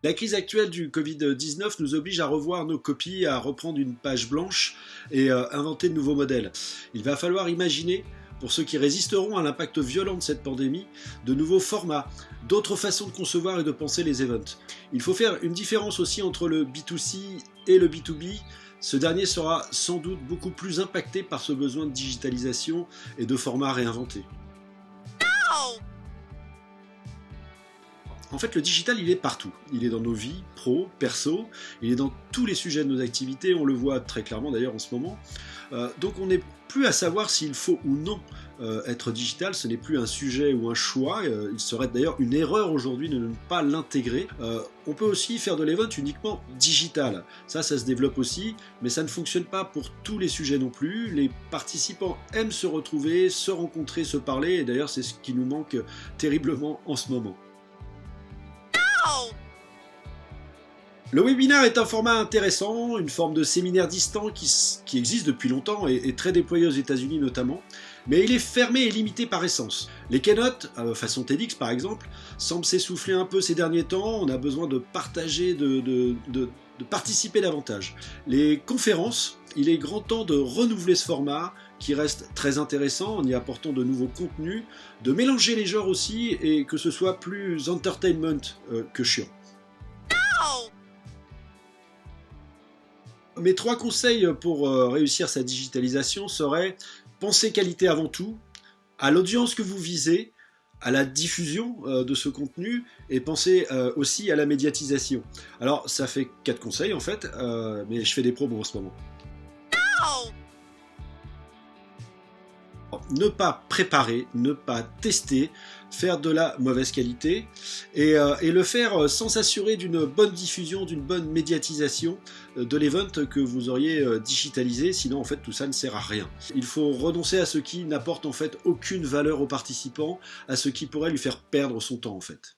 La crise actuelle du Covid-19 nous oblige à revoir nos copies, à reprendre une page blanche et inventer de nouveaux modèles. Il va falloir imaginer, pour ceux qui résisteront à l'impact violent de cette pandémie, de nouveaux formats, d'autres façons de concevoir et de penser les events. Il faut faire une différence aussi entre le B2C et le B2B. Ce dernier sera sans doute beaucoup plus impacté par ce besoin de digitalisation et de formats réinventés. En fait, le digital, il est partout. Il est dans nos vies, pro, perso, il est dans tous les sujets de nos activités, on le voit très clairement d'ailleurs en ce moment. Donc on n'est plus à savoir s'il faut ou non être digital, ce n'est plus un sujet ou un choix, il serait d'ailleurs une erreur aujourd'hui de ne pas l'intégrer. On peut aussi faire de l'event uniquement digital, ça se développe aussi, mais ça ne fonctionne pas pour tous les sujets non plus. Les participants aiment se retrouver, se rencontrer, se parler, et d'ailleurs c'est ce qui nous manque terriblement en ce moment. Le webinaire est un format intéressant, une forme de séminaire distant qui existe depuis longtemps et très déployé aux États-Unis notamment, mais il est fermé et limité par essence. Les keynotes, façon TEDx par exemple, semblent s'essouffler un peu ces derniers temps, on a besoin de partager, de participer davantage. Les conférences, il est grand temps de renouveler ce format qui reste très intéressant en y apportant de nouveaux contenus, de mélanger les genres aussi et que ce soit plus entertainment que chiant. Mes 3 conseils pour réussir sa digitalisation seraient: pensez qualité avant tout, à l'audience que vous visez, à la diffusion de ce contenu, et pensez aussi à la médiatisation. Alors ça fait 4 conseils en fait, mais je fais des promos en ce moment. Ne pas préparer, ne pas tester, faire de la mauvaise qualité et le faire sans s'assurer d'une bonne diffusion, d'une bonne médiatisation de l'event que vous auriez digitalisé, sinon en fait tout ça ne sert à rien. Il faut renoncer à ce qui n'apporte en fait aucune valeur aux participants, à ce qui pourrait lui faire perdre son temps en fait.